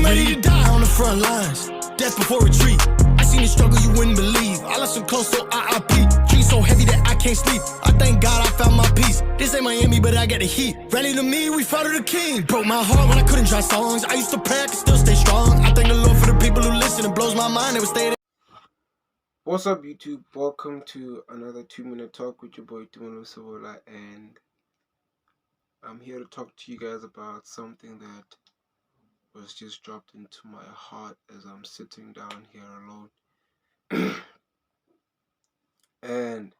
ready to die on the front lines. Death before retreat. I seen the struggle you wouldn't believe. I lost some close, so IIP. Dream so heavy that I can't sleep. I thank God I found my peace. This ain't Miami, but I got the heat. Rally to me, we fought to the king. Broke my heart when I couldn't try songs. I used to pray, I could still stay strong. I thank the Lord for the people who listen. It blows my mind, they would stay there. What's up, YouTube? Welcome to another 2-minute talk with your boy Timono Savola, and I'm here to talk to you guys about something that was just dropped into my heart as I'm sitting down here alone. And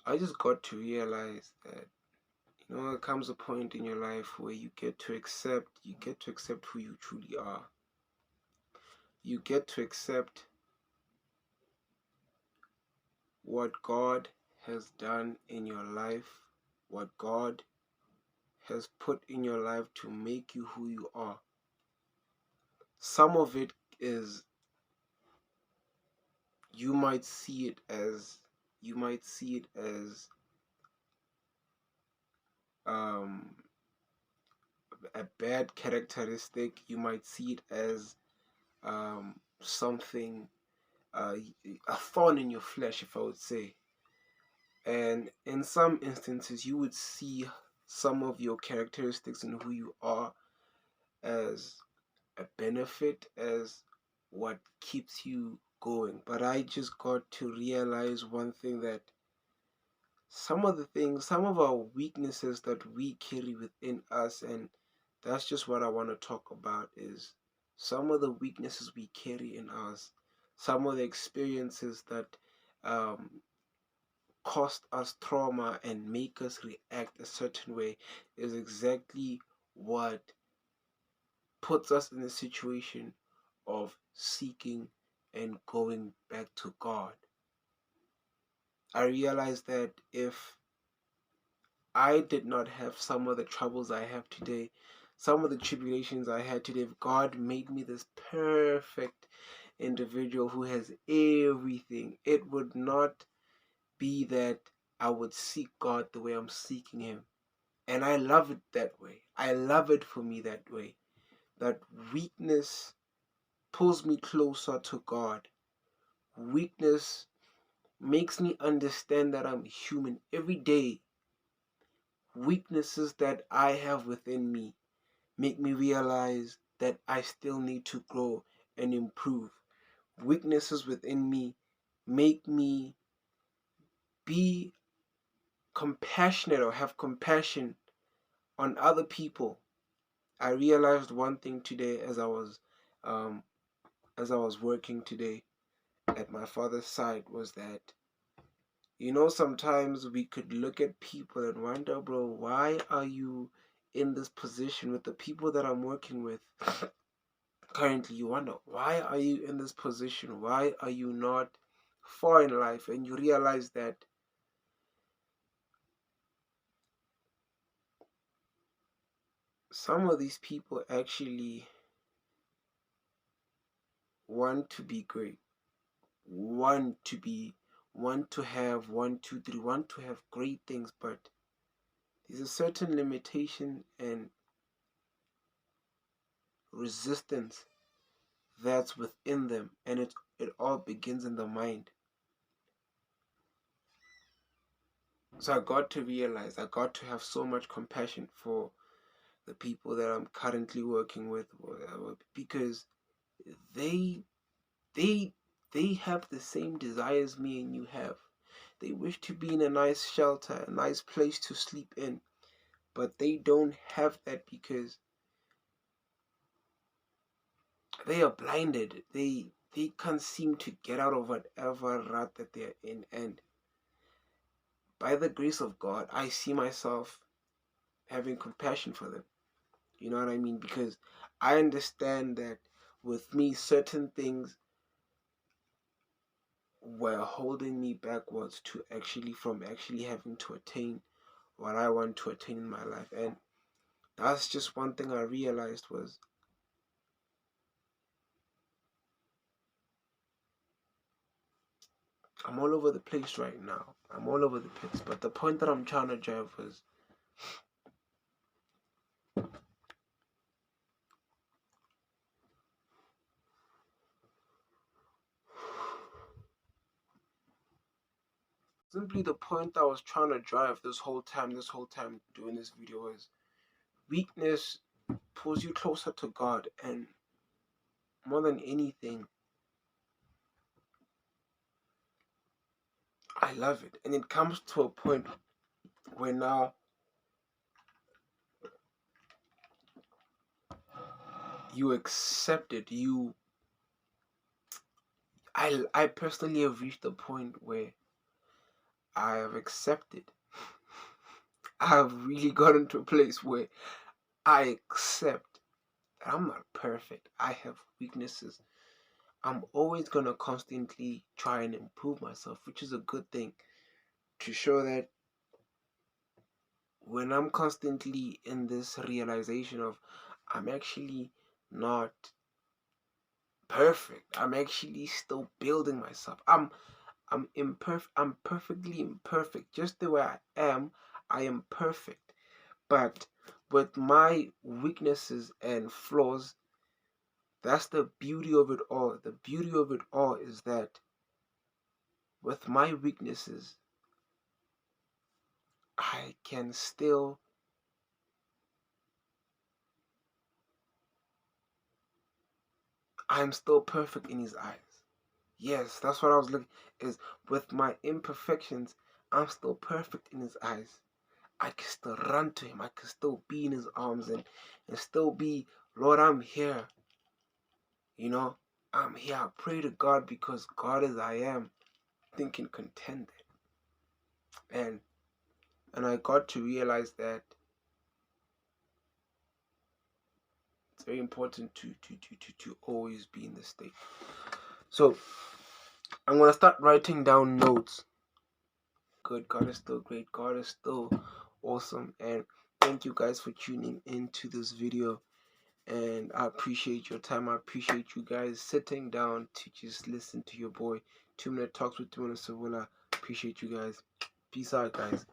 I just got to realize that, there comes a point in your life where you get to accept who you truly are. You get to accept what God has done in your life, what God has put in your life to make you who you are. Some of it is, you might see it as a bad characteristic. You might see it as something, a thorn in your flesh, if I would say. And in some instances, you would see some of your characteristics and who you are as a benefit, as what keeps you going. But I just got to realize one thing, that some of our weaknesses that we carry within us, and that's just what I want to talk about, is some of the weaknesses we carry in us, some of the experiences that cost us trauma and make us react a certain way, is exactly what puts us in a situation of seeking and going back to God. I realized that if I did not have some of the troubles I have today, some of the tribulations I had today, if God made me this perfect individual who has everything, it would not be that I would seek God the way I'm seeking Him. And I love it that way. I love it for me that way. That weakness pulls me closer to God. Weakness makes me understand that I'm human every day. Weaknesses that I have within me make me realize that I still need to grow and improve. Weaknesses within me make me be compassionate or have compassion on other people. I realized one thing today as I was working today at my father's side, was that sometimes we could look at people and wonder, bro, why are you in this position with the people that I'm working with currently? You wonder, why are you in this position? Why are you not far in life? And you realize that some of these people actually want to be great, want to have great things, but there's a certain limitation and resistance that's within them, and it all begins in the mind. So I got to realize, I got to have so much compassion for the people that I'm currently working with, because they have the same desires me and you have. They wish to be in a nice shelter, a nice place to sleep in, but they don't have that because they are blinded. They can't seem to get out of whatever rut that they're in. And by the grace of God, I see myself having compassion for them. You know what I mean? Because I understand that with me, certain things were holding me backwards from actually having to attain what I want to attain in my life. And that's just one thing I realized, was I'm all over the place right now. I'm all over the place. But the point that I'm trying to drive was, simply the point I was trying to drive this whole time doing this video is weakness pulls you closer to God, and more than anything, I love it. And it comes to a point where now you accept it. I personally have reached a point where I have accepted. I have really gotten to a place where I accept that I'm not perfect. I have weaknesses. I'm always gonna constantly try and improve myself, which is a good thing, to show that when I'm constantly in this realization of I'm actually not perfect, I'm actually still building myself. I'm imperfect. I'm perfectly imperfect. Just the way I am perfect. But with my weaknesses and flaws, that's the beauty of it all. The beauty of it all is that with my weaknesses, I can still I'm still perfect in his eyes. Yes, that's what I was looking is with my imperfections, I'm still perfect in his eyes. I can still run to him. I can still be in his arms and still be, Lord, I'm here. You know, I'm here. I pray to God because God as I am, thinking contented. And I got to realize that it's very important to always be in this state. So I'm gonna start writing down notes. Good, God is still great. God is still awesome. And thank you guys for tuning into this video. And I appreciate your time. I appreciate you guys sitting down to just listen to your boy. 2 Minute Talks with Tuna Savula. Appreciate you guys. Peace out, guys.